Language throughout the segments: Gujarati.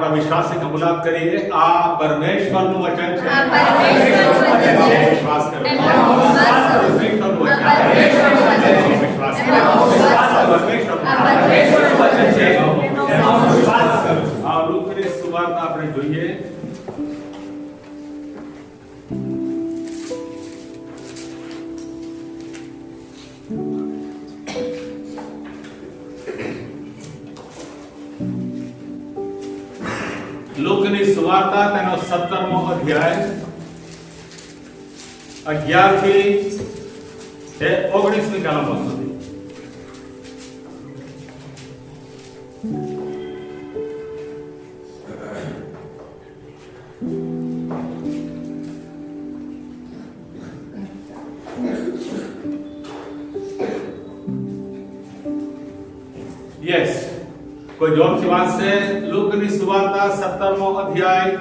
આપણા વિશ્વાસની કબૂલાત કરીએ. આ પરમેશ્વરનું વચન છે. વિશ્વાસ કરો. પરમેશ્વરનું વચન વિશ્વાસ કરો. પરમેશ્વરનું વચન છે. વિશ્વાસ કરો. આ લુકની સુવાર્તા આપણે જોઈએ. લુકની સુવાર્તા તેનો 17મો અધ્યાય 11 થી 19મી કલમો સુધી. યસ, કોઈ જોરથી વાંચશે. લુકની સુવાર્તા 17મો અધ્યાય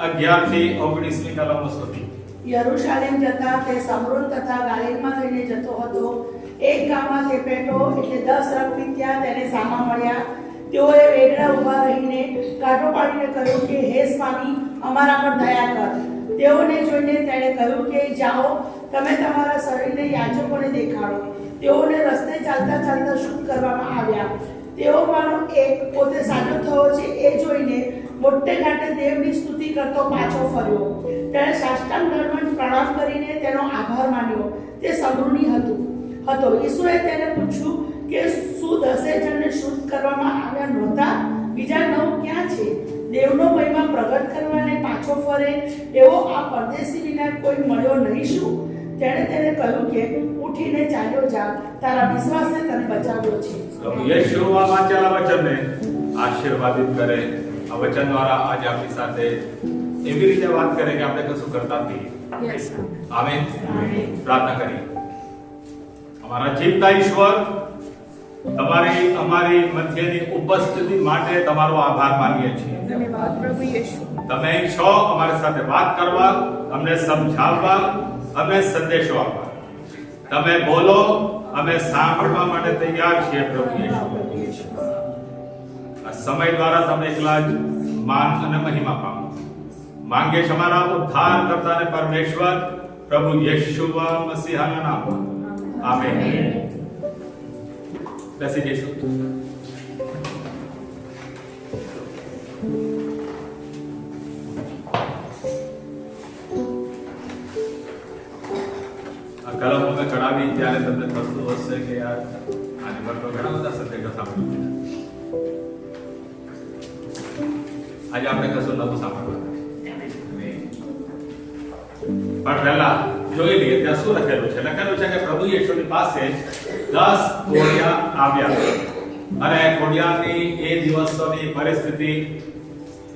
11 થી 19મી કલમો સુધી. યરૂશાલેમ જતા તે સમરોન તથા ગાલિલમાં થઈને જતો હતો. એક ગામમાં તે પેટો એટલે 10 રક્તપિત્યા તેને સામા મળ્યા. તેઓએ વેગળા ઊભા રહીને કાંટો પાડીને કહ્યું કે હે સ્વામી, અમારા પર દયા કર. તેઓને જોઈને તેણે કહ્યું કે જાઓ, તમે તમારા શરીરને યાજકોને દેખાડો. તેઓને રસ્તે ચાલતા ચાલતા શુદ્ધ કરવામાં આવ્યા. તેઓમાંનો એક પોતે સાજો થયો છે એ જોઈને મોટે ઘાટે દેવની સ્તુતિ કરતો પાછો ફર્યો. તેણે સાષ્ટાંગ દંડવત પ્રણામ કરીને તેનો આભાર માન્યો. તે સમૃદ્ધિ હતો. ઈસુએ તેને પૂછ્યું કે શું 10 જણને શુદ્ધ કરવામાં આવ્યા નહોતા? બીજા 9 ક્યાં છે? દેવનો મહિમા પ્રગટ કરવાને પાછો ફરે એવો આ પરદેશી વિના કોઈ મળ્યો નહીં શું? તેણે તેને કહ્યું કે ઉઠીને ચાલ્યો જા, તારા વિશ્વાસે તને બચાવ્યો છે. પ્રભુ યેશુ આ વાંચેલા વચનને આશીર્વાદિત કરે. આ વચન દ્વારા આજે આપણી સાથે એવી રીતે વાત કરે કે આપણે કશું કરતા નથી. આમેન. પ્રાર્થના કરીએ. અમારા જીવતા ઈશ્વર, તમારી અમારી મધ્યની ઉપસ્થિતિ માટે તમારો આભાર માનીએ છીએ. ધન્યવાદ પ્રભુ યેશુ. તમે છો અમારી સાથે વાત કરવા, અમને સમજાવવા, અમને સંદેશો આપવા. તમે બોલો, અમે સાંભળવા માટે તૈયાર છીએ પ્રભુ યેશુ. આ સમય દ્વારા તમે એકલા જ માન અને મહિમા પામો. માંગે છે અમારા ઉદ્ધાર કરતા અને પરમેશ્વર પ્રભુ યેશુવા મસીહાના નામમાં. આમેન. બેસી જઈશું. કલમ અમે ચડાવી ત્યારે તમને થતું હશે કે યાર આની પર તો ઘણા બધા સંદેશો સાંભળ્યા. આજે આપણે કશું નવું સાંભળવાનું. પણ પહેલા જોઈ લઈએ ત્યાં શું લખેલું છે. લખેલું છે કે પ્રભુ યેશુની પાસે 10 કોડિયા આવ્યા અને કોડિયાની એ દિવસોની પરિસ્થિતિ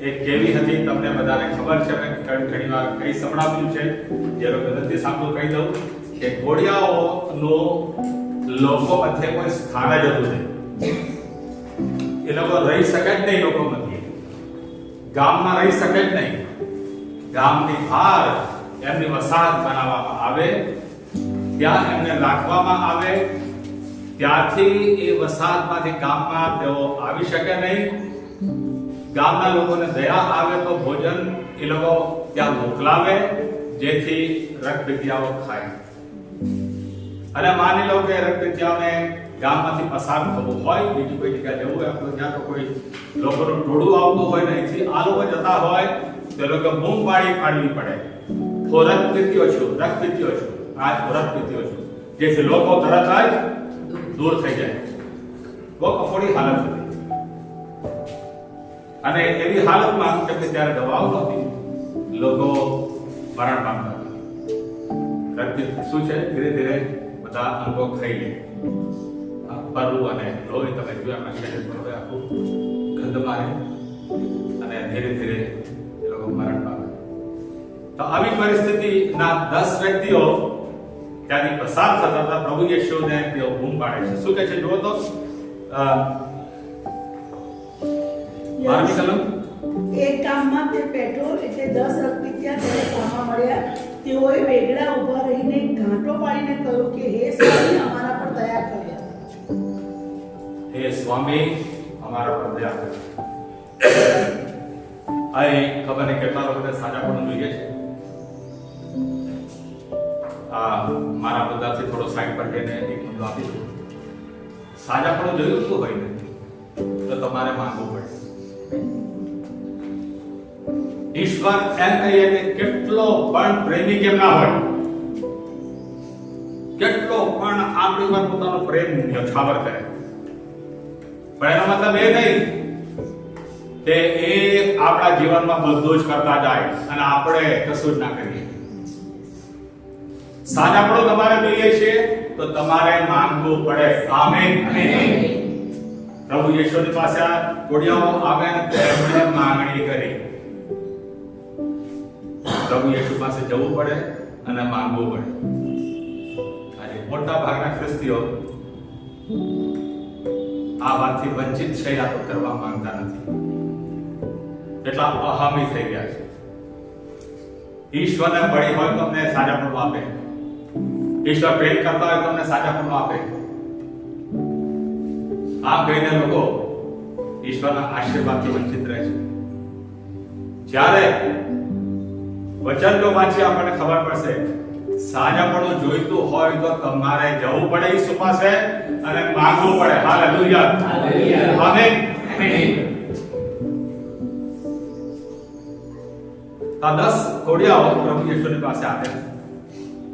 એ કેવી હતી તમને બધાને ખબર છે. મેં ઘણી વાર કઈ સંભળાવ્યું છે. જે લોકો નથી સાંભળ્યું કહી દઉં કે કોડિયાઓનો લોકો મધ્ય કોઈ સ્થાન જ હતું નહીં. એ લોકો રહી શકે જ નહીં. લોકો મધ્ય ગામમાં રહી શકે જ નહીં. ગામની બહાર એમની વસાહત બનાવવામાં આવે, ત્યાં એમને રાખવામાં આવે. ત્યારથી એ વસાહતમાંથી ગામમાં તેઓ આવી શકે નહીં. ગામના લોકોને દયા આવે તો ભોજન એ લોકો ત્યાં મોકલાવે, જેથી રક્તપિત્યાઓ ખાય. અને માની લો કે રક્તપિત્યાઓને ગામમાંથી પસાર થવું હોય, બીજી કોઈ જગ્યાએ જવું હોય, તો ત્યાં તો કોઈ લોકોનું ટોળું આવતું હોય ને અહીંથી આ લોકો જતા હોય તો લોકો બૂમ પાડવી પડે, હું રક્તપિત્યો છું, રક્તપિત્યો છું, આજ રક્તપિત્યો છું, જેથી લોકો તરત જ દૂર થઈ જાય. બહુ કફોડી હાલત હતી. અને એવી હાલતમાં કે ત્યારે દવાઓ નહોતી, લોકો મરણ પામતા હતા. રક્ત શું છે? ધીરે ધીરે બધા અંગો ખાઈ લે. પરવું અને લોહી તમે જોયા આપણા શરીર પર આખું ગંધ મારે અને ધીરે ધીરે એ લોકો મરણ પામે. તો આવી પરિસ્થિતિના 10 વ્યક્તિઓ ત્યાંથી પસાર થતા હતા. પ્રભુ યેશુને તેઓ બૂમ પાડે છે. શું કહે છે જુઓ તો 12મી કલમ. એક ગામમાં તે પેટ્રો એટલે 10 રક્તપિત્યા તેને સામા મળ્યા. તેઓએ વેગળા ઊભા રહીને ઘાંટો પાડીને કહ્યું કે હે સ્વામી, અમારા પર દયા કર. હે સ્વામી, અમારા પર દયા કર. અહીં ખબર નહીં કેટલા લોકોને સાજાપણું જોઈએ છે. મારા બધાથી થોડો સાઈડ પર જઈને એક મુદ્દો આપી દઉં. સાજાપણું જોયું શું હોય ને તો તમારે માંગવું પડે. ઈશ્વર એમ કહીએ કે કેટલો પણ પ્રેમી કેમ ના હોય, કેટલો પણ આપણી પર પોતાનો પ્રેમ ન્યોછાવર કરે, પણ એનો મતલબ એ નહીં કે એ આપણા જીવનમાં બધું જ કરતા જાય અને આપણે કશું જ ના કરીએ. સાજાપણું તમારે જોઈએ છે તો તમારે માંગવું પડે. આમેન. પ્રભુ યેશુની પાસે આ કોડિયાઓ આવે ને તેમણે માંગણી કરી. પ્રભુ યેશુ પાસે જવું પડે અને માંગવું પડે. આજે મોટા ભાગના ખ્રિસ્તીઓ આ વાતથી વંચિત છે, આ તો કરવા માંગતા નથી. એટલા અહામી થઈ ગયા છે. ઈશ્વરને પડી હોય તો તમને સાજાપણું આપે, ઈશ્વર પ્રેમ કરતા હોય તો તમને સાજાપણું આપે. આમ કહીને લોકો ઈશ્વરના આશીર્વાદથી વંચિત રહે છે. જ્યારે વચન તો વાંચી આપણને ખબર પડશે સાજાપણું જોઈતું હોય તો તમારે જવું પડે ઈસુ પાસે અને માંગવું પડે. હાલેલુયા. આમેન. આ 10 કોડિયાઓ પ્રભુ યેશુની પાસે આવ્યા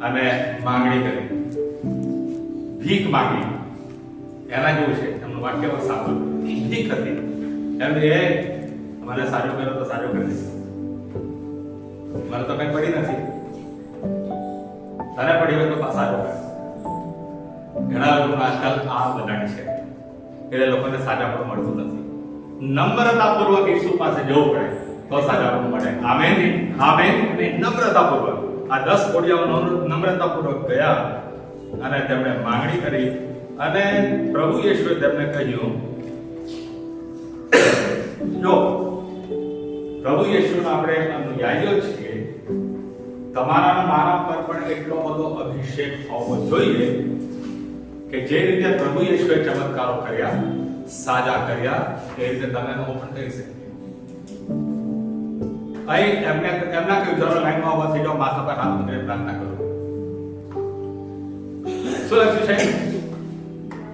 અને માંગણી કરી, ભીખ માંગી. એના જેવું છે એમનું વાક્ય પણ સાચું. ભીખ હતી. એમ એ મને સાજો કર્યો તો સાજો કરી દઈશ, મને તો કઈ પડી નથી, તને પડી હોય તો સાજો કર. ઘણા લોકો આજકાલ આ બગાડી છે એટલે લોકોને સાજાપણું મળતું નથી. નમ્રતાપૂર્વક ઈસુ પાસે જવું પડે તો સાજાપણું મળે. આમેન. આમેન. નમ્રતાપૂર્વક આ 10 કોડિયાઓ નમ્રતાપૂર્વક ગયા અને તેમણે માંગણી કરી અને પ્રભુ યેશુએ તેમને કહ્યું, જો પ્રભુ યેશુના આપણે અનુયાયીઓ છીએ, તમારા મારા પર પણ એટલો બધો અભિષેક હોવો જોઈએ કે જે રીતે પ્રભુ યેશુએ ચમત્કારો કર્યા, સાજા કર્યા, એ રીતે તમે લોકો પણ કરી શકીએ. અહીં એમના કહ્યું ચલો લાઈનમાં ઉભા થઈ જાઓ, માથા પર હાથ મૂકીને પ્રાર્થના કરો. શું લખ્યું છે?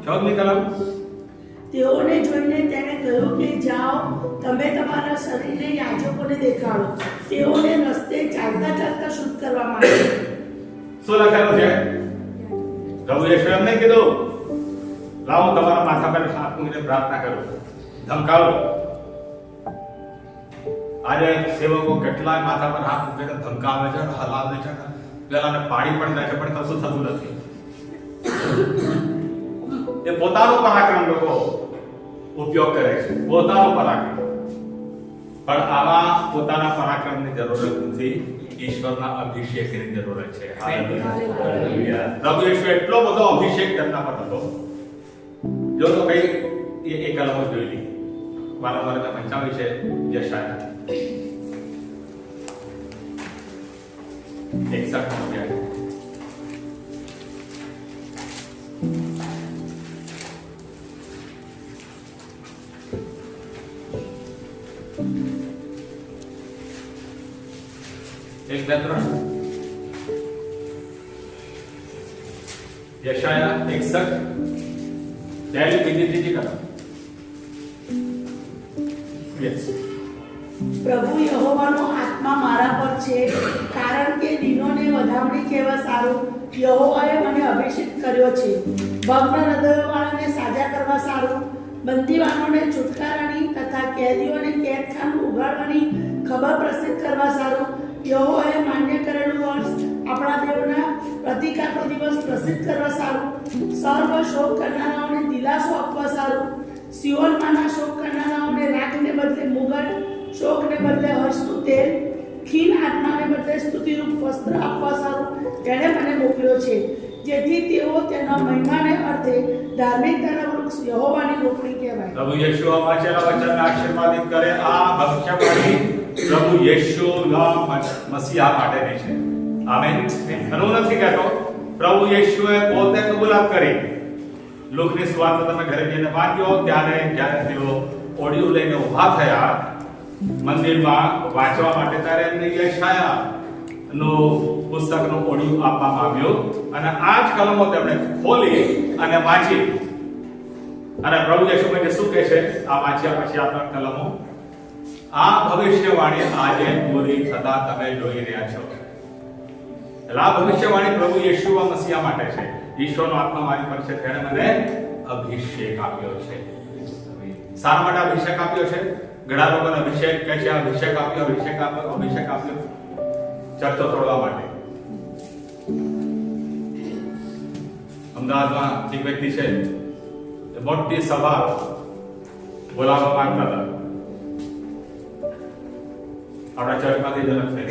14મી કલમ. તેઓને જોઈને તેણે કહ્યું કે જાઓ, તમે તમારા શરીરને યાજકોને દેખાડો, તેઓને રસ્તે ચાલતા ચાલતા શુદ્ધ કરવામાં આવે. શું લખેલું છે? પ્રભુ યેશુએ એમને કીધું, લાવો તમારા માથા પર હાથ મૂકીને પ્રાર્થના કરો, ધમકાવો. આજે સેવકો કેટલાય માથા પર હાથ મૂકીને ધમકાવે છે, હલાવે છે, પેલાને પાડી પણ દે છે, પણ કશું થતું નથી. એ પોતાનો પરાક્રમ લોકો ઉપયોગ કરે છે, પોતાનો પરાક્રમ. પણ આવા પોતાના પરાક્રમની જરૂરત નથી, ઈશ્વરના અભિષેકની જરૂરત છે. હાલેલુયા. પ્રભુ યેશુ એટલો બધો અભિષેક તેમના પર હતો. જો તો કઈ એ કલમો જોઈ લી, વારંવાર પંચાવી છે યશાયા 61 એક બે ત્રણ યશાયા 61 પહેલી બીજી ત્રીજી કલમ. યસ. પ્રભુ યહોવાનો આત્મા મારા પર છે, કારણ કે દીનોને વધામણી કહેવા સારું યહોવાએ મને અભિષેક કર્યો છે. ભગ્ન હૃદયવાળાને સાજા કરવા સારું, બંદીવાનોને છુટકારાની તથા કેદીઓને કેદખાનું ઉગાડવાની ખબર પ્રસિદ્ધ કરવા સારું, યહોવાએ માન્ય કરેલું વર્ષ આપણા દેવના પ્રતિકારનો દિવસ પ્રસિદ્ધ કરવા સારું, સર્વ શોક કરનારાઓને દિલાસો આપવા સારું, સિયોનમાંના શોક કરનારાઓને રાગને બદલે મુગટ, શોકને બદલે હર્ષનું તેલ, ખીન આત્માને બદલે સ્તુતિરૂપ વસ્ત્ર આપવા સારું તેણે મને મોકલ્યો છે, જેથી તેઓ તેના મહિમાને અર્થે ધાર્મિકતાના વૃક્ષ યહોવાની રોપણી કહેવાય. પ્રભુ યેશુ વાંચેલા વચનને આશીર્વાદિત કરે. આ ભવિષ્યવાણી પ્રભુ યેશુના મસીહા માટેની છે. આમેન. હું નથી કહેતો, પ્રભુ યેશુએ પોતે કબૂલાત કરી. લુકની સુવાર્તા તમે ઘરે જઈને વાંચ્યો ત્યારે જ્યારે તેઓ ઓડિયો લઈને ઊભા થયા મંદિરમાં વાંચવા માટે ત્યારે એમને યશાયાનું પુસ્તકનું ઓડિયો આપવામાં આવ્યું અને આ જ કલમો તેમણે ખોલી અને વાંચી અને પ્રભુ યીશુ મને શું કહે છે આ વાંચ્યા પછી આ ત્રણ કલમો, આ ભવિષ્યવાણી આજે પૂરી થતા તમે જોઈ રહ્યા છો. એટલે આ ભવિષ્યવાણી પ્રભુ યીશુ મસીહા માટે છે. ઈશ્વરનો આત્મા મારી પર છે, તેણે મને અભિષેક આપ્યો છે. શાના માટે અભિષેક આપ્યો છે? ઘણા લોકોને અભિષેક કહે છે, અભિષેક આપ્યો, અભિષેક આપ્યો, અભિષેક આપ્યો ચર્ચો તોડવા માટે. અમદાવાદમાં એક વ્યક્તિ છે, મોટી સભા બોલાવવા માંગતા હતા. આપણા ચર્ચમાંથી જનક થઈ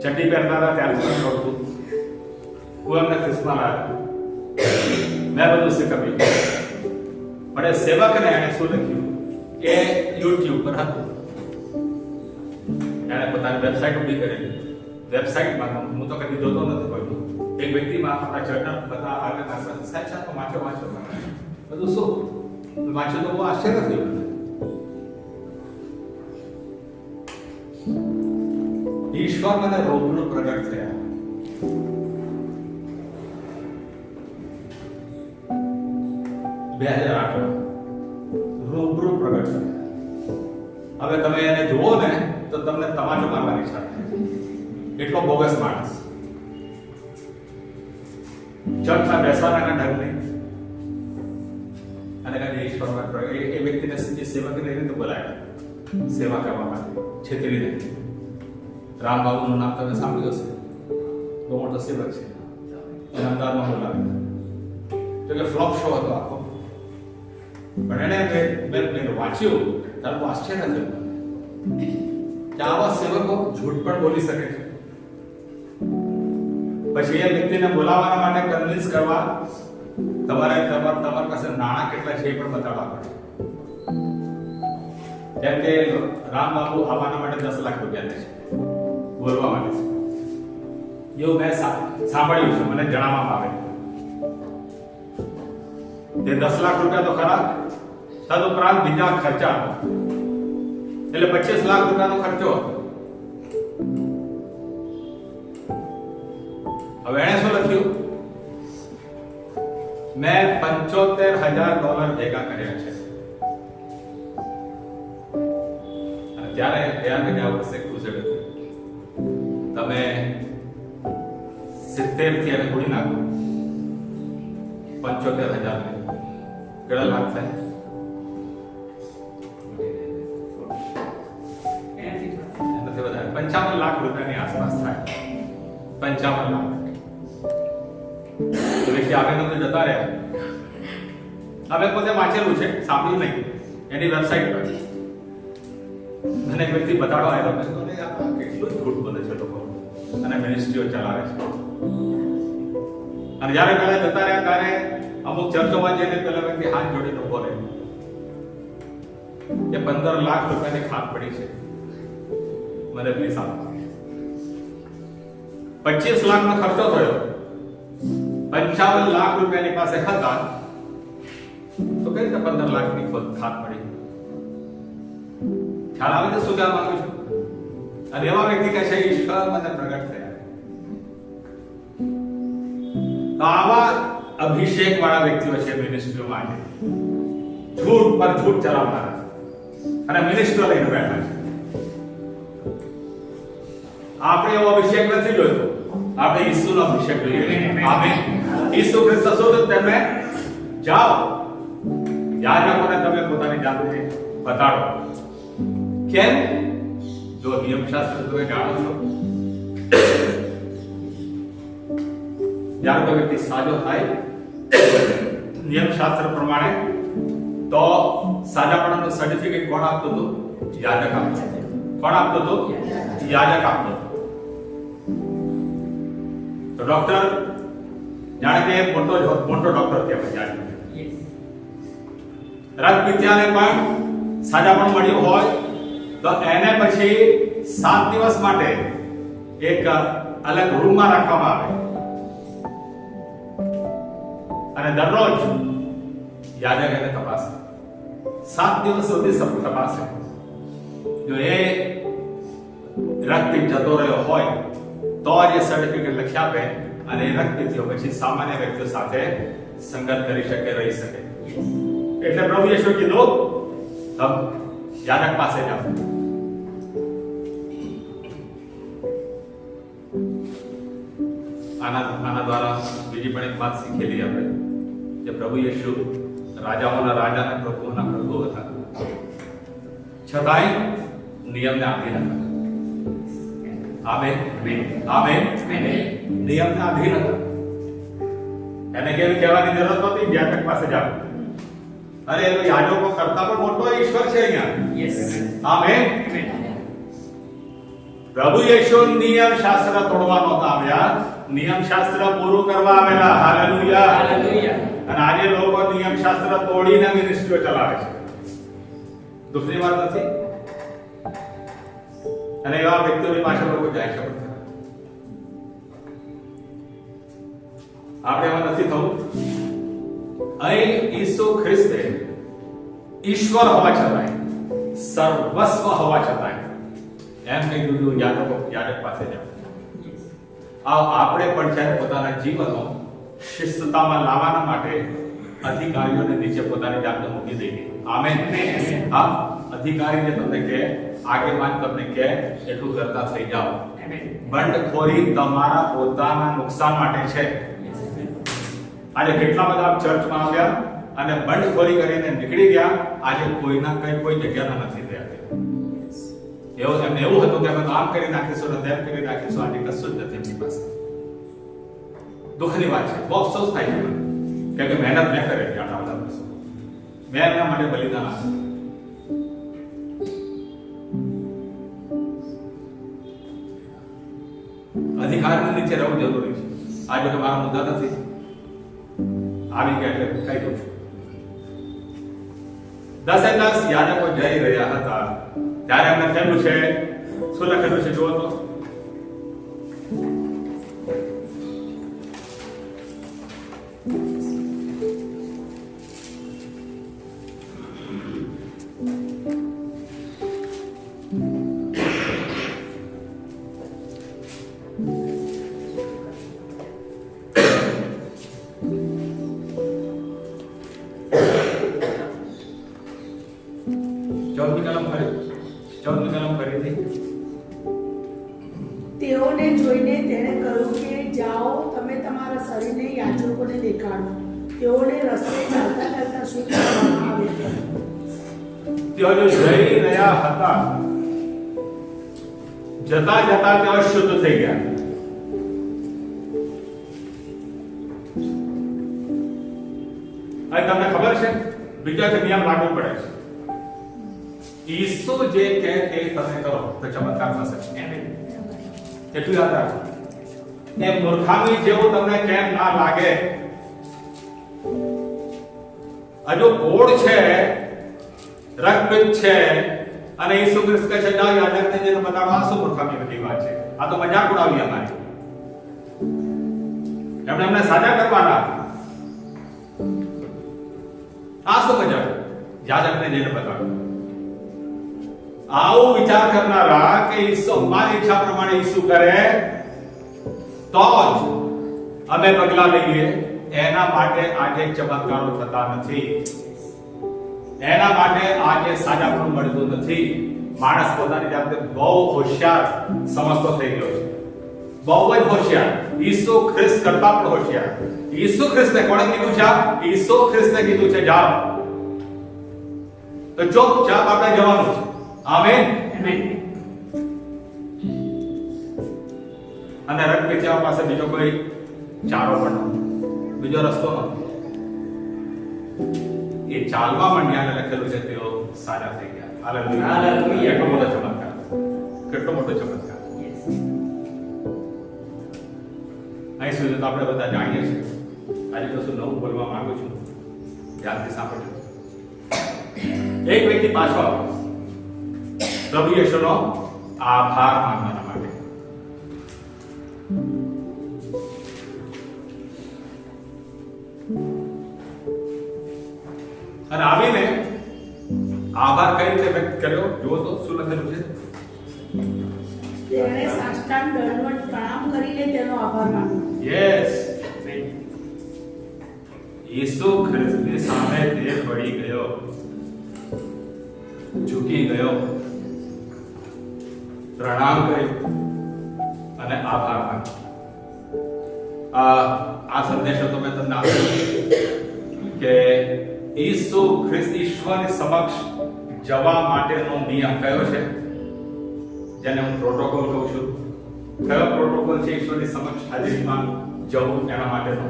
ચડ્ડી પહેરતા હતા ત્યારે પણ છોડતું હું એમને ખ્રિસ્તમાં લાવ્યો, મેં બધું શીખવ્યું. પણ એ સેવકને એને શું લખ્યું એ યુટ્યુબ પર હતું. એને પોતાની વેબસાઇટ ઊભી કરેલી. વેબસાઇટમાં હું તો કદી જોતો નથી કોઈ એક વ્યક્તિમાં આપણા ચર્ચા બધા આગળ સાહેબ સાહેબ વાંચો વાંચો બધું શું વાંચો તો બહુ આશ્ચર્ય થયું. ઈશ્વર મને રૂબરૂ પ્રગટ થયા. રૂબરૂ પ્રગટ થયા. હવે તમે એને જુઓ ને તો તમને તમાચો મારવાની ઈચ્છા થાય. એટલો બોગસ માણસ. ચર્ચમાં બેસવાના ઢંગ નહીં અને કદી ઈશ્વરમાં એ વ્યક્તિને સેવકને એવી રીતે બોલાયા સેવા કરવા માટે છેતરીને. રામબાબુનું નામ તમે સાંભળ્યું હશે, બહુ મોટો સેવક છે. એને અમદાવાદમાં બોલાવ્યા તો કે ફ્લોપ શો હતો આખો. પણ એને મેં વાંચ્યું ત્યારે બહુ આશ્ચર્ય થયું કે આવા સેવકો જૂઠ પણ બોલી શકે છે. પછી એ વ્યક્તિને બોલાવવા માટે કન્વિન્સ કરવા તમારી પાસે નાણાં કેટલા છે એ પણ બતાવવા પડે. જેમ કે રામબાબુ આવવાના માટે 10 લાખ રૂપિયા લે છે બોલવા માટે. એવું મેં સાંભળ્યું છે, મને જણાવવામાં આવે. તે 10 લાખ રૂપિયા તો ખરા, તદુપરાંત બીજા ખર્ચા એટલે 25 લાખ રૂપિયાનો ખર્ચો હતો. હવે એણે શું લખ્યું? મેં $75,000 ભેગા કર્યા છે. અને ત્યારે ગયા વર્ષે ક્રુસેડ હતું. તમે 70 થી એને ગુણી નાખો 75,000 કેટલા લાખ થાય? નથી વધારે, 55 લાખ રૂપિયાની આસપાસ થાય. 55 લાખ. એટલે આગળ તમે જતા રહ્યા. હવે પોતે વાંચેલું છે, સાંભળ્યું નહીં એની વેબસાઇટ પર. મને એક વ્યક્તિ બતાડવા આવ્યો, મેં કહ્યું આ કેટલું જૂઠ બોલે છે લોકો અને મિનિસ્ટ્રીઓ ચલાવે છે. અને જ્યારે પહેલા જતા રહ્યા ત્યારે અમુક ચર્ચોમાં જઈને પેલા વ્યક્તિ હાથ જોડીને બોલે કે 15 લાખ રૂપિયાની ખાત પડી છે, મને પ્લીઝ આપો. 25 લાખનો ખર્ચો થયો, 55 લાખ રૂપિયાની પાસે હતા તો કઈ રીતે 15 લાખની ખાત પડી? ખ્યાલ આવે છે શું કહેવા માંગુ છું? અને એવા વ્યક્તિ કહે છે ઈશ્વર મને પ્રગટ થયા. તો આવા અભિષેક વાળા વ્યક્તિઓ છે મિનિસ્ટ્રીઓ માટે, જૂઠ પર જૂઠ ચલાવનારા અને મિનિસ્ટ્રીઓ લઈને બેઠા છે. આપણે એવો અભિષેક નથી જોયો, આપણે ઈસુનો અભિષેક જોઈએ. આમેન. ઈસુ ખ્રિસ્ત શું તેમને જાઓ યાજકોને તમે પોતાની જાતને બતાડો. કેમ? જો નિયમશાસ્ત્ર તમે જાણો છો, જ્યારે કોઈ વ્યક્તિ સાજો થાય નિયમશાસ્ત્ર પ્રમાણે તો સાજાપણાનું સર્ટિફિકેટ કોણ આપતું હતું? યાજક આપતું. કોણ આપતું હતું? યાજક આપતું. તો ડોક્ટર જાણે કે મોટો ડોક્ટર કહેવાય. રક્તપિત્યાને પણ સાજાપણું મળ્યું હોય તો એને પછી 7 દિવસ માટે એક અલગ રૂમમાં રાખવામાં આવે અને દરરોજ યાજક એને તપાસે 7 દિવસ સુધી તપાસે. જો એ રક્તપિત્ત જતો રહ્યો હોય તો જ એ સર્ટિફિકેટ લખી આપે અને એ રક્તપિત્તીઓ પછી સામાન્ય વ્યક્તિઓ સાથે સંગત કરી શકે, રહી શકે. એટલે પ્રભુ યીશુ કીધું તમ યાજક પાસે જાઓ. આના દ્વારા બીજી પણ એક વાત શીખેલી આપણે કે પ્રભુ યીશુ રાજાઓના રાજા અને પ્રભુઓના પ્રભુ હતા, છતાંય નિયમને આધીન હતા. Amen, amen. નિયમને આધીન હતા. એને કેવી કહેવાની જરૂર નહોતી, યાજક પાસે જાઓ. અરે એ તો યાજકો કરતા પણ મોટો ઈશ્વર છે અહીંયા. આમેન. પ્રભુ યીશુ નિયમ શાસ્ત્ર તોડવા નહોતા આવ્યા, નિયમ શાસ્ત્ર પૂરું કરવા આવેલા. Hallelujah, hallelujah. અને આજે લોકો નિયમ શાસ્ત્ર તોડીને મિનિસ્ટ્રીઓ ચલાવે છે. દુઃખની વાત નથી? અને એવા વ્યક્તિઓની પાછળ લોકો જાય છે. આપણે એવા નથી થવું. અહીં ઈસુ ખ્રિસ્તે ઈશ્વર હોવા છતાંય, સર્વસ્વ હોવા છતાંય એમ કહી દીધું યાજક પાસે જાઓ. આપણે પણ જ્યારે પોતાના જીવનો શિસ્તતામાં લાવવાના માટે અધિકારીઓને નીચે પોતાની જાતને મૂકી દઈએ. આમેન. હા, અધિકારી જે તમને કહે, આગેવાન તમને કહે એટલું કરતા થઈ જાઓ. બંડખોરી તમારા પોતાના નુકસાન માટે છે. આજે કેટલા બધા ચર્ચમાં આવ્યા અને બંડખોરી કરીને નીકળી ગયા. આજે કોઈના કોઈ જગ્યાના નથી રહ્યા. એમને એવું હતું કે અમે આમ કરી નાખીશું ને તેમ કરી નાખીશું. આજે કશું જ નથી એમની પાસે. દુઃખની વાત છે, બહુ અફસોસ થાય છે કેમ કે મહેનત ન કરે આટલા બધા વર્ષો. મેં એમના માટે બલિદાન આપ્યું. અધિકારની નીચે રહેવું જરૂરી છે. આજે તો મારા મુદ્દા નથી આવી ગયા એટલે કહી દઉં છું. 10 યાજકો જઈ રહ્યા હતા ત્યારે એમને થયેલું છે, શું લખેલું છે જુઓ તો. તેઓને જોઈને તેણે કહ્યું કે જાઓ, તમે તમારા શરીરને યાજકોને દેખાડો. તેઓને રસ્તે ચાલતા ચાલતા શું કરવામાં આવે. તેઓ જો જઈ રહ્યા હતા, જતા જતા તેઓ શુદ્ધ થઈ ગયા. હવે તમને ખબર છે બીજા કે નિયમ લાગુ પડે છે. ઈસુ જે કહે તે તમે કરો તો ચમત્કાર થશે. એટલું યાદ રાખો. એ મૂર્ખામી જેવું તમને કેમ ના લાગે. હજુ કોડ છે, રક્તપિત્ત છે અને ઈસુ ખ્રિસ્ત કહે છે જાઓ યાજકને જઈને બતાવો. આ શું મૂર્ખામી બધી વાત છે? આ તો મજાક ઉડાવી અમારી. એમને સાજા કરવાના. આ શું મજાક? યાજકને જઈને બતાવો. આવું વિચાર કરનારા કે ઈસુ મારી ઈચ્છા પ્રમાણે ઈસુ કરે તો જ અમે પગલા લઈએ, એના માટે આજે ચમત્કારો થતા નથી. એના માટે આજે સાજાપણું મળતું નથી. માણસ પોતાની જાતને બહુ હોશિયાર સમજતો થઈ ગયો છે. બહુ જ હોશિયાર. ઈસુ ખ્રિસ્ત કરતા પણ હોશિયાર. ઈસુ ખ્રિસ્તે કોણે કીધું છે? ઈસુ ખ્રિસ્તે કીધું છે જાઓ. તો ચૂપચાપ આપણે જવાનું છે. આમેન. અને રક્તપિત્તીઓ પાસે બીજો કોઈ ચારો પણ નથી, બીજો રસ્તો નથી. એ ચાલવા માંડ્યા અને લખેલું છે તેઓ સાજા થઈ ગયા. Hallelujah, hallelujah. કેટલો મોટો ચમત્કાર, કેટલો મોટો ચમત્કાર. અહીં સુધી તો આપણે બધા જાણીએ છીએ. આજે કશું નવું બોલવા માંગુ છું, ધ્યાનથી સાંભળજો. એક વ્યક્તિ પાછો આવ્યો પ્રભુ યીશુનો આભાર માનવાના માટે. અને આવીને આભાર કઈ રીતે વ્યક્ત કર્યો જુઓ તો શું લખેલું છે. તેણે સાષ્ટાંગ દંડવત પ્રણામ કરીને તેનો આભાર માન્યો. યસ, ઈસુ ખ્રિસ્તની સામે તે પડી ગયો, ઝૂકી ગયો, પ્રણામ કર્યો અને આભાર માન્યો. આ સંદેશો તો મેં તમને આપ્યો કે ઈસુ ખ્રિસ્ત ઈશ્વરની સમક્ષ જવા માટેનો નિયમ કયો છે, જેને હું પ્રોટોકોલ કહું છું. કયો પ્રોટોકોલ છે ઈશ્વરની સમક્ષ હાજરીમાં જવું એના માટેનો?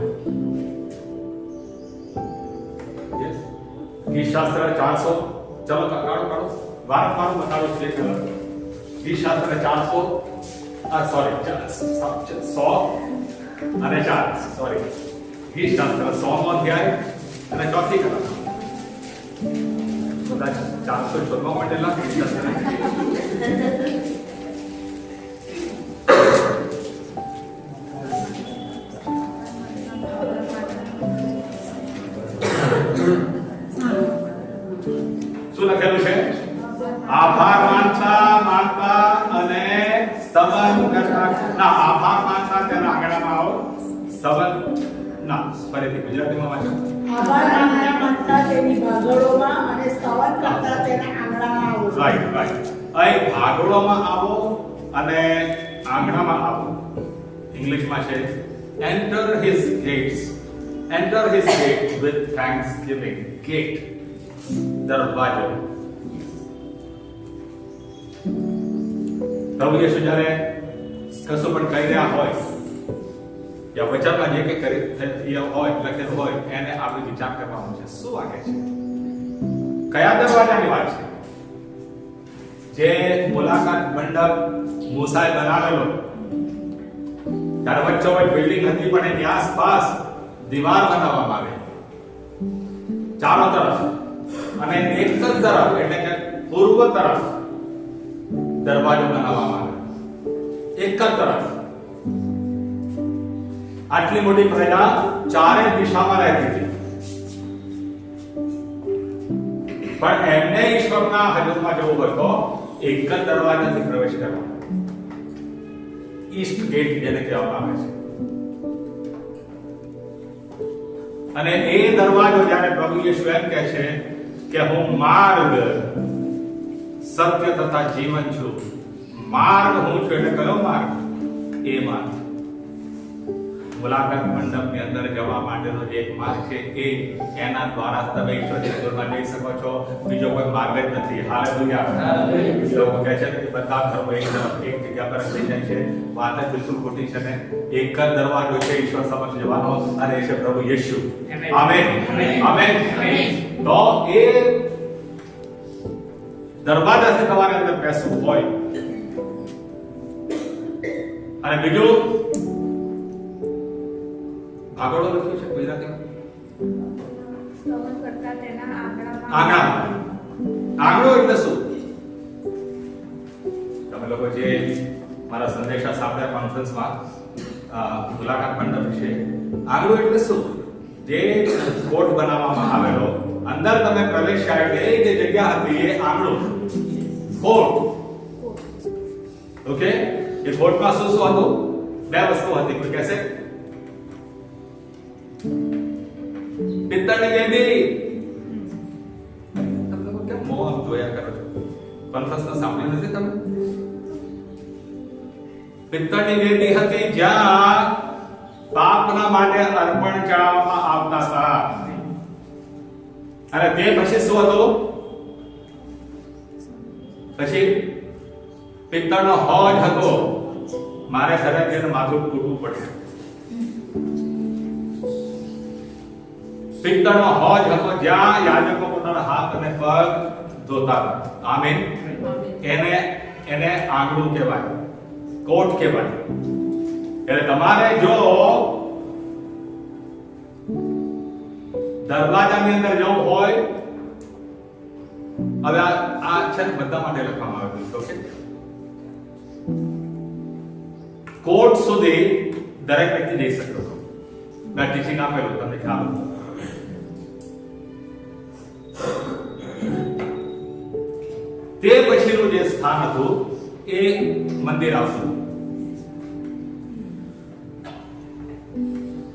યસ, ગીતશાસ્ત્ર 400. ચલો કાઢો વારંવાર બતાડો છે. ગીતશાસ્ત્ર 400 સોરી 100 અને 4 સોરી ગીતશાસ્ત્ર 100 અધ્યાય અને 4થી કલમ. કદાચ 400 શોધવા માટે લખી શું લખેલું છે? આભાર માનતા અને સ્તવન કરતા. ના, આભાર માનતા તેના આંગણામાં આવો. સ્તવન ના, ફરીથી ગુજરાતીમાં વાંચો. આભાર માનતા તેની ભાગોળોમાં અને સ્તવન કરતા તેના આંગણામાં આવો. રાઈટ. અહીં ભાગોળોમાં આવો અને આંગણામાં આવો. ઇંગ્લિશમાં છે enter his gates with thanksgiving. Gate, દરવાજો. પ્રભુ યેશુ જ્યારે કશું પણ કહી રહ્યા હોય યા વચનમાં જે કંઈ કરી હોય લખેલું હોય એને આપણે વિચાર કરવાનો છે. શું વાગે છે? કયા દરવાજાની વાત છે? જે મુલાકાત મંડપ મૂસાએ બનાવેલો, ત્યારે વચ્ચોવચ બિલ્ડિંગ હતી પણ એની આસપાસ દીવાલ બનાવવામાં આવે ચારો તરફ, અને એક જ તરફ એટલે કે પૂર્વ તરફ દરવાજો બનાવવામાં આવે. એક જ તરફ. આટલી મોટી પ્રજા ચારે દિશામાં રહેતી હતી, પણ એમને ઈશ્વરના હજુરમાં જવું હોય તો એક જ દરવાજાથી પ્રવેશ કરવાનો. ઈસ્ટ ગેટ જેને કહેવામાં આવે છે. અને એ દરવાજો જ્યારે પ્રભુ યેશુ એમ કહે છે કે હું માર્ગ, સત્ય તથા જીવન છું. માર્ગ હું છું એટલે કયો માર્ગ? એ માર્ગ. મુલાકાત મંડપની અંદર જવા માટેનો જે એક માર્ગ છે એના દ્વારા તમે ઈશ્વરની હજુરમાં જઈ શકો છો. બીજો કોઈ માર્ગ જ નથી. હાલેલુયા. લોકો કહે છે કે બધા ધર્મો એક જગ્યા પર થઈ જાય છે. વાત જ બિલકુલ ખોટી છે ને. એક જ દરવાજો છે ઈશ્વર સમક્ષ જવાનો, અને એ છે પ્રભુ યેશુ. આમેન. આમેન. તો એ દરવાજાથી તમારે અંદર બેસવું હોય. અને બીજું આગળ લખ્યું છે ગુજરાતીમાં સ્તવન કરતા તેના આંગણામાં. આંગણો એટલે શું? તમે લોકો જે મારા સંદેશા સાંભળ્યા કોન્ફરન્સમાં મુલાકાત મંડપ છે, આંગણો એટલે શું? જે કોટ બનાવવામાં આવેલો, અંદર તમે પ્રવેશ્યા એટલે એ જે જગ્યા હતી એ આંગણો, કોટ. ઓકે, એ કોટમાં શું શું હતું? બે વસ્તુ હતી. કોઈ કહેશે પિત્તળની વેદી. તમે લોકો કેમ મોં જોયા કરો છો? કોન્ફરન્સમાં સાંભળ્યું નથી તમે? પિત્તળની વેદી હતી જ્યાં પાપના માટે અર્પણ ચડાવવામાં આવતા હતા. અને તે પછી શું હતું? પછી પિત્તળનો હોજ હતો. મારે ઘરે જઈને માથું કૂટવું પડશે. પિત્તળનો હોજ હતો જ્યાં યાજકો પોતાના હાથ અને પગ ધોતા હતા. આમીન. એને આંગણું કહેવાય, કોટ કહેવાય. એટલે તમારે જો દરવાજાની અંદર જવું હોય, હવે આ છે બધા માટે લખવામાં આવ્યું છે. ઓકે, કોટ સુધી દરેક વ્યક્તિ જઈ શકે છે. મેં ટીચિંગ આપેલું, તમને ખ્યાલ હતો. જે સ્થાન હતું એ મંદિર આવતું.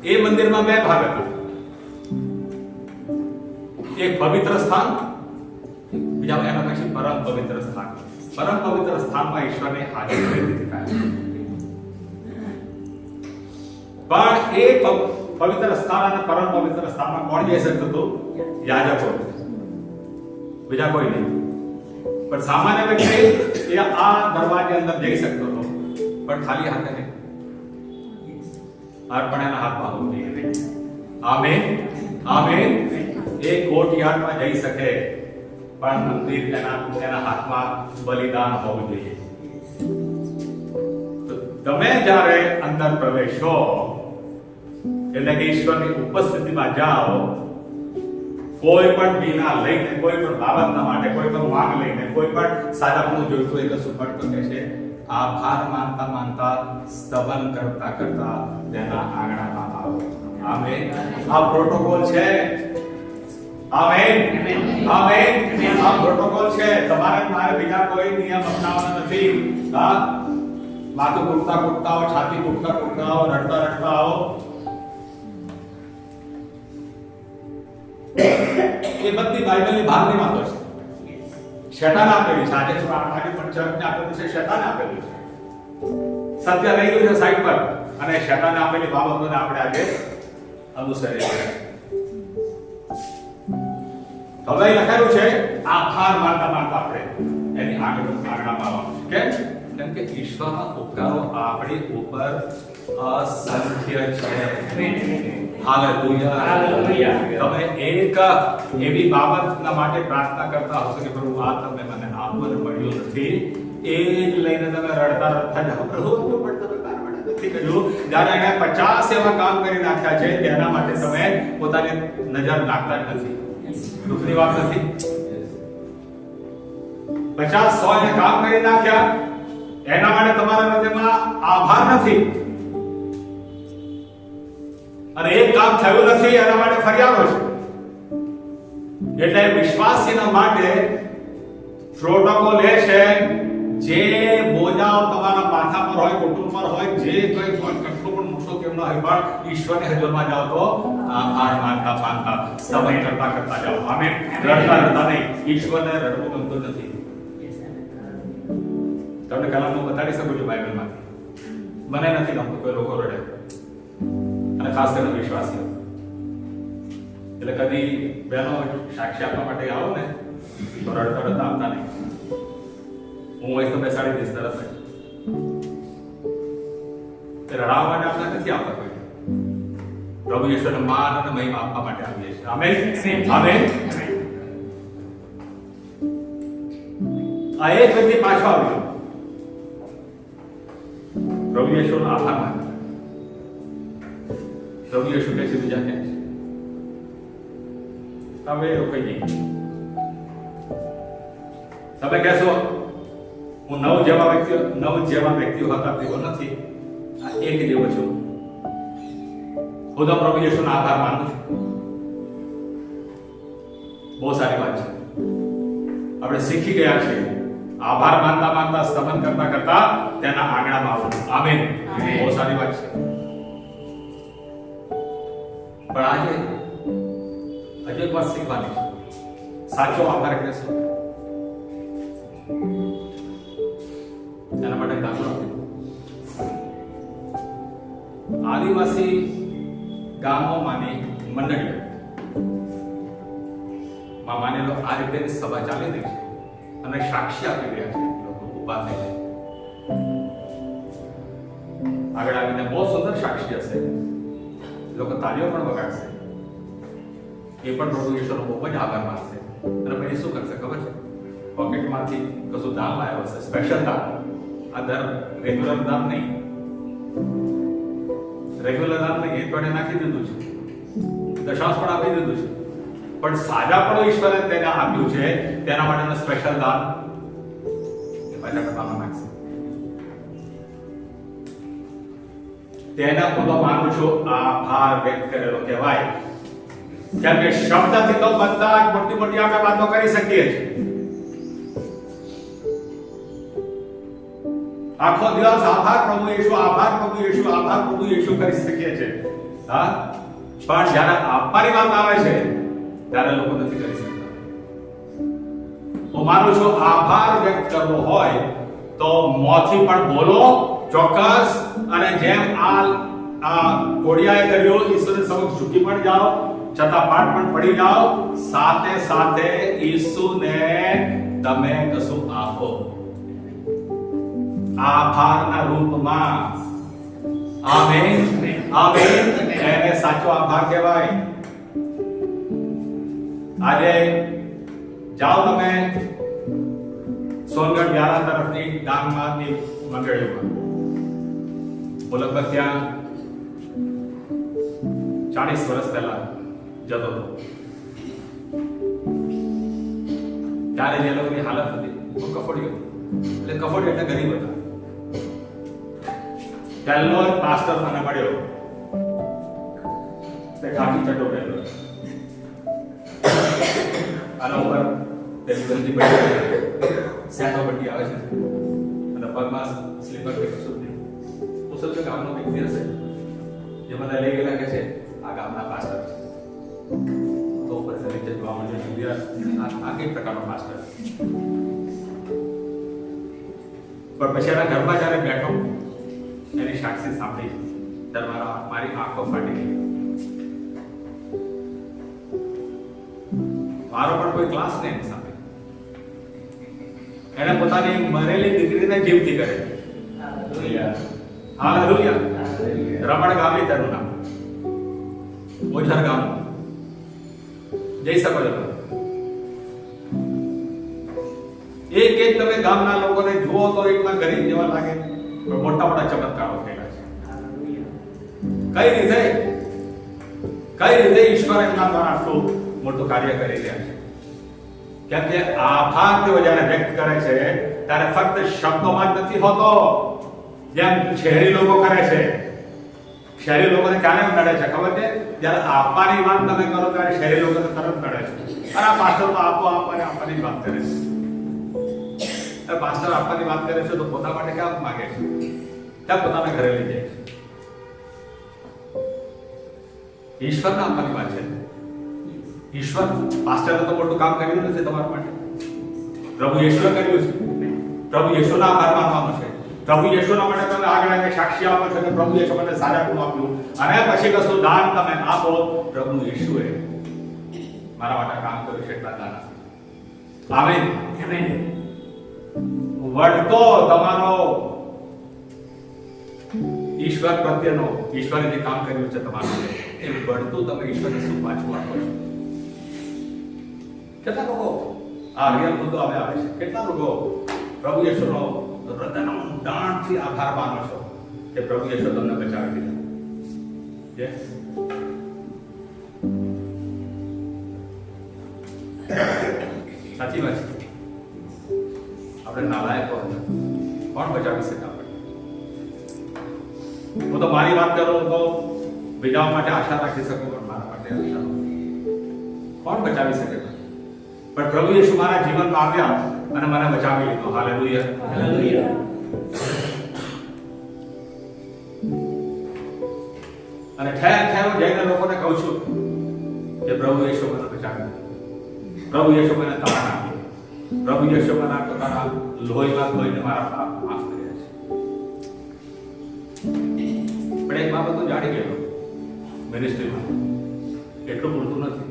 એ મંદિરમાં બે ભાગ હતા, એક પવિત્ર સ્થાન, બીજા એના પછી પરમ પવિત્ર સ્થાન. પરમ પવિત્ર સ્થાનમાં ઈશ્વરની હાજરી રહેતી હતી. પણ એ પવિત્ર સ્થાન અને પરમ પવિત્ર સ્થાનમાં કોણ જઈ શકતું હતું? યાજકો, બીજા કોઈ નહીં. પણ સામાન્ય વ્યક્તિ એ આ દરવાજે અંદર જઈ શકતો હતો, પણ ખાલી હાથે નહીં. અર્પણ એના હાથમાં હોવું જોઈએ. Amen, amen. એ કોર્ટયાર્ડમાં જઈ શકે, પણ મંદિર એના હાથમાં બલિદાન હોવું જોઈએ. તો તમે જ્યારે અંદર પ્રવેશો એટલે કે ઈશ્વરની ઉપસ્થિતિમાં જાઓ, કોઈ પણ વિના લઈને, કોઈ પણ બાબતના માટે, કોઈ પણ માંગ લઈને, કોઈ પણ સાજાપણું જોઈતું હોય તો સુપર્દ કરે છે. આભાર માનતા માનતા, સ્તવન કરતા કરતા તેના આંગણામાં આવો. આમેન. આ પ્રોટોકોલ છે. Amen, amen. આ પ્રોટોકોલ છે. તમારે મારે બીજા કોઈ નિયમ અપનાવવાનો નથી. હા, માથું કૂટતા કૂટતા આવો, છાતી કૂટતા કૂટતા આવો, રડતા રડતા આવો. એ બધી બાઇબલની બહારની વાતો છે. શેતાન આપેલી છે. આજે પણ ચર્ચને આપેલું છે, શેતાન આપેલું છે. સત્ય લઈ ગયું છે સાઈડ પર, અને શેતાને આપેલી બાબતોને આપણે આજે અનુસરીએ છીએ. હવે લખાયું છે આભાર માનતા માનતા આપણે એની આંગણામાં આવવાનું. કેમ? કેમ કે ઈશ્વરના ઉપકારો આપણી ઉપર અસંખ્ય છે. Hallelujah, hallelujah. તમે એક એવી બાબતના માટે પ્રાર્થના કરતા હશો કે પ્રભુ આ તમે મને આપવું મળ્યું નથી, એ જ લઈને તમે રડતા રડતા જાઓ, પ્રભુ પણ તમે કામ નથી કર્યું. જ્યારે એને 50 એવા કામ કરી નાખ્યા છે, તેના માટે તમે પોતાની નજર નાખતા જ નથી. દુઃખની વાત નથી? 50-100 એને કામ કરી નાખ્યા, એના માટે તમારા હૃદયમાં આભાર નથી, અને એક કામ થયું નથી એના માટે ફરિયાદો છે. એટલે વિશ્વાસીના માટે પ્રોટોકોલ એ છે, જે બોજાઓ તમારા માથા પર હોય, કુટુંબ પર હોય, જે કોઈ કેટલો પણ મોટો કેમ ન હોય, પણ ઈશ્વરની હજુરમાં જાઓ તો આભાર માનતા માનતા, સમય કરતા કરતા જાઓ. આમેન. રડતા રડતા નહીં. ઈશ્વરને રડવું ગમતું નથી. તમને કલામો બતાડી શકું છું બાઇબલમાંથી. મને નથી ગમતું કોઈ લોકો રડે, અને ખાસ કરીને વિશ્વાસીઓ. એટલે કદી બહેનો સાક્ષી આપવા માટે આવો ને તો રડતા રડતા આવતા નહીં. હું અહીં તો બેસાડી દઈશ તરત જ. રડાવવા માટે આપણે નથી આવતા કોઈ. પ્રભુ ઈશ્વરને માન અને મહિમા આપવા માટે આવીએ છીએ. Amen, amen. આ એક વ્યક્તિ પાછો આવ્યો, પ્રભુ ઈશ્વરનો આભાર માન્યો. પ્રભુ ઈશ્વર કહે છે બીજા ક્યાં છે? તમે રોકાઈ નહીં. તમે કહેશો હું 9 જેવા વ્યક્તિઓ હતા તેવો નથી, આ એક જેવો છું. હું તો પ્રભુ ઈશ્વરનો આભાર માનું છું. બહુ સારી વાત છે. આપણે શીખી ગયા છીએ આભાર માનતા માનતા, સ્તવન કરતા કરતા તેના આંગણામાં આવવું. આમેન. બહુ સારી વાત છે. પણ આજે હજુ એક વાત શીખવાની છે. સાચો આભાર એટલે શું? એના માટે દાખલો આદિવાસી ગામોમાંની મંડળીઓ માં માની લો આ રીતે સભા ચાલી રહી છે, અને સાક્ષી આપી રહ્યા છે. લોકો ઉભા થઈ જાય, આગળ આવીને બહુ સુંદર સાક્ષી હશે, લોકો તાળીઓ પણ વગાડશે. એ પણ પ્રભુ ઈશ્વરનો બહુ જ આભાર માનશે. અને પછી શું કરશે ખબર છે? પોકેટમાંથી કશું દાન લાવ્યો હશે, સ્પેશિયલ દાન. આ રેગ્યુલર દાન નહીં, રેગ્યુલર દાન નહીં, એ તો એને નાખી દીધું છે, દશાંશ પણ આપી દીધું છે. પણ સાજા પણ ઈશ્વરે તેને આપ્યું છે, તેના માટેનું સ્પેશિયલ દાન એ પાછા ડબ્બામાં નાખશે. તેના હું તો માનું છું આભાર વ્યક્ત કરેલો કહેવાય. કેમ કે શબ્દથી તો બધા મોટી મોટી આપણે વાતો કરી શકીએ છીએ, આખો દિવસ આભાર પ્રભુ યેશુ, આભાર પ્રભુ યેશુ, આભાર પ્રભુ યેશુ કરી શકીએ છે. હા, પણ જ્યારે આપવાની વાત આવે છે ત્યારે લોકો નથી કરી શકતા. હું માનું છું આભાર વ્યક્ત કરવો હોય તો મોંથી પણ બોલો ચોક્કસ, અને જેમ આ કોડિયાએ કર્યો, ઈશ્વરની સમક્ષ ઝૂકી પણ જાઓ, છતાં પાઠ પણ પડી જાઓ, સાથે સાથે ઈસુને તમે કશું આપો આભારના રૂપમાં. Amen, amen. એને સાચો આભાર કહેવાય. આજે જાઓ તમે સોનગઢ વ્યારા તરફની ડાંગમાંની મંડળીઓમાં, હું લગભગ ત્યાં 40 વર્ષ પહેલા જતો હતો. ત્યારે જે લોકોની હાલત હતી, હું કફોડિયો, એટલે કફોડિયો એટલે ગરીબ હતા. પહેલો પાસ્ટર મને મળ્યો, તે ખાકી ચડ્ડો પહેર્યો, આના ઉપર તે ગંદી પટ્ટી, સેન્ડો પટ્ટી આવે છે, અને પગમાં સ્લીપર કે કશું નહીં. હું સમજો ગામનો વ્યક્તિ હશે, જે મને લઈ ગયેલા કે છે આ ગામના પાસ્ટર છે. તો ઉપર નીચે જોવા મળ્યો આ કઈ પ્રકારનો પાસ્ટર. પણ પછી એના ઘરમાં જ્યારે બેઠો, એની સાક્ષી સાંભળી ત્યારે મારી આંખો ફાટી ગઈ. મારો પણ કોઈ ક્લાસ નહીં એની સામે. એને પોતાની મરેલી દીકરીને જીવતી કરે. હાલેલુયા. રમણ ગામની તેનું નામ, ઓઝર ગામ. જઈ શકો છો. એક તમે ગામના લોકોને જુઓ તો એટલા ગરીબ જેવા લાગે, પણ મોટા મોટા ચમત્કારો થયેલા છે. કઈ રીતે ઈશ્વર એમના દ્વારા આટલું મોટું કાર્ય કરી રહ્યા છે? કેમ કે આભાર તેઓ જ્યારે વ્યક્ત કરે છે ત્યારે ફક્ત શબ્દોમાં જ નથી હોતો, જેમ શહેરી લોકો કરે છે. શહેરી લોકોને ક્યારે નડે છે ખબર છે? જ્યારે આપવાની વાત તમે કરો ત્યારે શહેરી લોકોને તરત નડે છે. અને આ પાસ્ટર તો આપો આપવાની આપવાની વાત કરે છે. પાસ્ટર આપવાની વાત કરે છે તો પોતા માટે ક્યાં માંગે છે? ત્યાં પોતાના ઘરે લઈ જાય છે. ઈશ્વરના આપવાની વાત છે. ઈશ્વર પાસ્ટરે તો મોટું કામ કર્યું નથી તમારા માટે. પ્રભુ યેશુએ કર્યું છે. પ્રભુ યેશુના આભાર માનવાનો છે. પ્રભુ યેશુના માટે તમે આગળ આવીને સાક્ષી આપો છો કે પ્રભુ યેશુ મને સારાનું આપ્યું, અને પછી કશું દાન તમે આપો. પ્રભુ યેશુએ મારા માટે કામ કર્યું છે એટલા દાન. Amen, amen. વળતો તમારો ઈશ્વર પ્રત્યેનો, ઈશ્વરે જે કામ કર્યું છે તમારું, એ વળતું તમે ઈશ્વરને શું પાછું આપો છો? કેટલા લોકો આ રિયલ મુદ્દો આવે છે? કેટલા લોકો પ્રભુ યેશુનો હૃદયના ઊંડાણથી આભાર માનો છો કે પ્રભુ યેશુ તમને બચાવી દીધા? સાચી વાત છે. આપણે નાલાયકો હતા, કોણ બચાવી શકે આપણે? હું તો મારી વાત કરું તો બીજાઓ માટે આશા રાખી શકું, પણ મારા માટે આશા કોણ બચાવી શકે? પણ પ્રભુ યેશુ મારા જીવનમાં આવ્યા અને મને બચાવી લીધો. Hallelujah, hallelujah. અને ઠેર ઠેર જઈને લોકોને કહું છું કે પ્રભુ યેશુ મને બચાવી, પ્રભુ યેશુ મને તારણ આપી, પ્રભુ યેશુ મને પોતાના લોહીમાં ધોઈને મારા પાપ માફ કર્યા છે. પણ એક બાબત હું જાણી ગયો મિનિસ્ટ્રીમાં, એટલું પૂરતું નથી.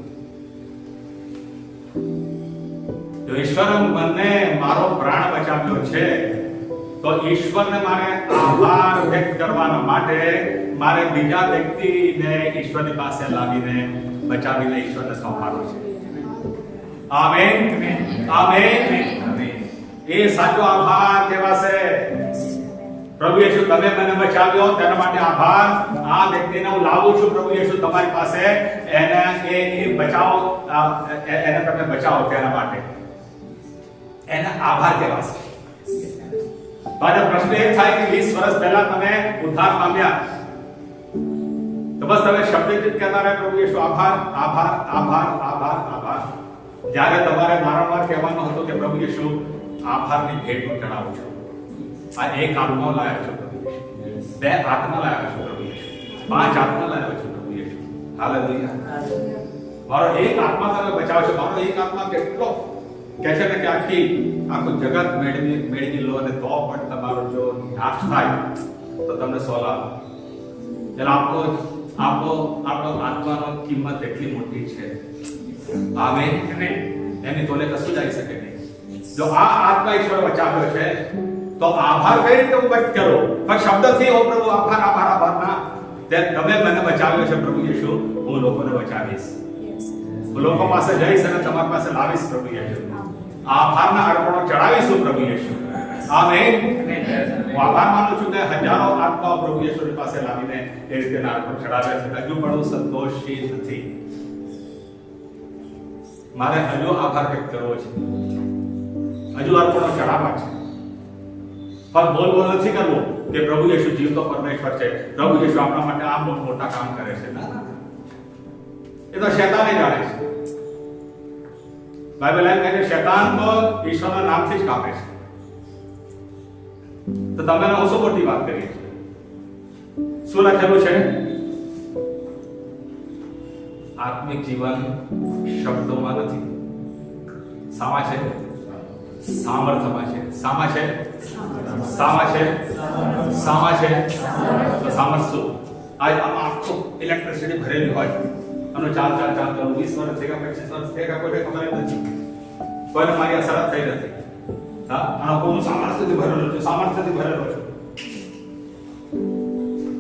જો ઈશ્વર મને મારો પ્રાણ બચાવ્યો છે તો ઈશ્વરને મારે આભાર વ્યક્ત કરવાના માટે મારે બીજા વ્યક્તિને ઈશ્વરની પાસે લાવીને બચાવીને ઈશ્વરને સોંપવાનો છે. Amen, amen. એ સાચો આભાર કહેવાશે. પ્રભુ યેશુ તમે મને બચાવ્યો તેના માટે આભાર. આ વ્યક્તિને હું લાવું છું પ્રભુ યેશુ તમારી પાસે, એને એ બચાવો, એને તમે બચાવો તેના માટે, એને આભાર કહેવાશે. મારો પ્રશ્ન એ થાય કે 20 વર્ષ પહેલા તમે ઉદ્ધાર પામ્યા તો બસ તમે શબ્દથી જ કહેતા રહે પ્રભુ યેશુ આભાર, આભાર, આભાર, આભાર, આભાર. જ્યારે તમારે વારંવાર કહેવાનું હતું કે પ્રભુ યેશુ આભારની ભેટ હું ચડાવું છું, આ એક આત્મા લાવ્યા છો પ્રભુ યેશુ, બે આત્મા લાવ્યા છો પ્રભુ યેશુ, પાંચ આત્મા લાવ્યા છો પ્રભુ યેશુ. હાલેલુયા. મારો એક આત્મા તમે બચાવો છો. મારો એક આત્મા કેટલો કહે છે ને કે આખું જગત મેળવી લો અને તો પણ તમારો જો નાશ થાય તો તમને સોલા. એટલે આપણો આત્માનો કિંમત એટલી મોટી છે. આમેન. એની તોલે કશું જ આવી શકે નહીં. જો આ આત્મા ઈશ્વર બચાવ્યો છે તો આભાર કઈ રીતે હું વ્યક્ત કરું? પણ શબ્દથી ઓ પ્રભુ આભાર આભાર આભાર ના. તમે મને બચાવ્યો છે પ્રભુ યેશુ, હું લોકોને બચાવીશ. હું લોકો પાસે જઈશ અને તમારી પાસે લાવીશ પ્રભુ યેશુ. આભારના અર્પણો ચડાવીશું પ્રભુ યેશુ. આમેન. હું આભાર માનું છું કે હજારો આત્માઓ પ્રભુ યેશુની પાસે લાવીને એ રીતે અર્પણ ચડાવ્યા છે. હજુ પણ હું સંતોષી નથી. મારે હજુ આભાર વ્યક્ત કરવો છે, હજુ અર્પણો ચડાવવા છે. પણ બોલ નથી કરવો કે પ્રભુ યેશુ જીવતો પરમેશ્વર છે, પ્રભુ યેશુ આપણા માટે આ મોટા કામ કરે છે. ના, એ તો શૈતાને જાણે છે. બાઇબલ એમ કહે છે શૈતાન તો ઈશ્વરના નામથી જ કાપે છે. તો તમે ઓછો મોટી વાત કરી છે. શું લખેલું છે? આત્મિક જીવન શબ્દોમાં નથી, સામા છે, સામર્થ્યમાં છે. સામા છે, સામા છે, સામા છે. તો સામર્થ્ય શું? આમાં આખું ઇલેક્ટ્રિસિટી ભરેલી હોય અને ચાલ 20 વર્ષ થયા, 25 વર્ષ થયા, કોઈને ખબર નથી, કોઈને મારી અસર થઈ નથી. હા, અને હું સામર્થ્યથી ભરેલો છું, સામર્થ્યથી ભરેલો છું.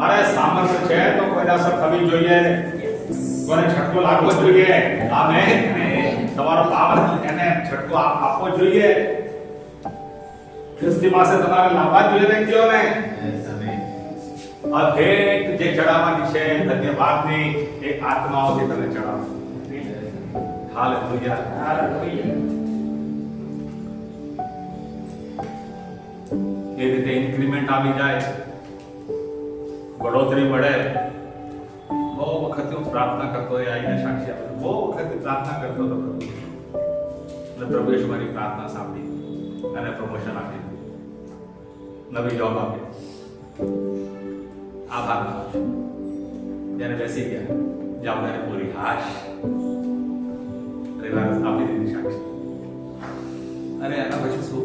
અરે સામર્થ્ય છે તો કોઈને અસર થવી જોઈએ, કોઈને છટકો લાગવો જોઈએ. આમેન. તમારો પાવર એને છટકો આપવો જોઈએ. ખ્રિસ્તી પાસે તમારે લાવવા જોઈએ વ્યક્તિઓને. અભેટ જે ચડાવવાની છે ધન્યવાદની એક આત્માઓથી તમે ચડાવો. હાલેલુયા. એ રીતે ઇન્ક્રીમેન્ટ આવી જાય, બઢોતરી મળે. બહુ વખત હું પ્રાર્થના કરતો, એ આવીને સાક્ષી આપે, બહુ વખત પ્રાર્થના કરતો હતો પ્રભુ, અને પ્રભુ યેશુ મારી પ્રાર્થના સાંભળી અને પ્રમોશન આપી, નવી જોબ આપી. આભાર માનું છું. જ્યારે બેસી ગયા જવાબદારી પૂરી, હાશ આપી દીધી સાક્ષી. અને એના પછી શું?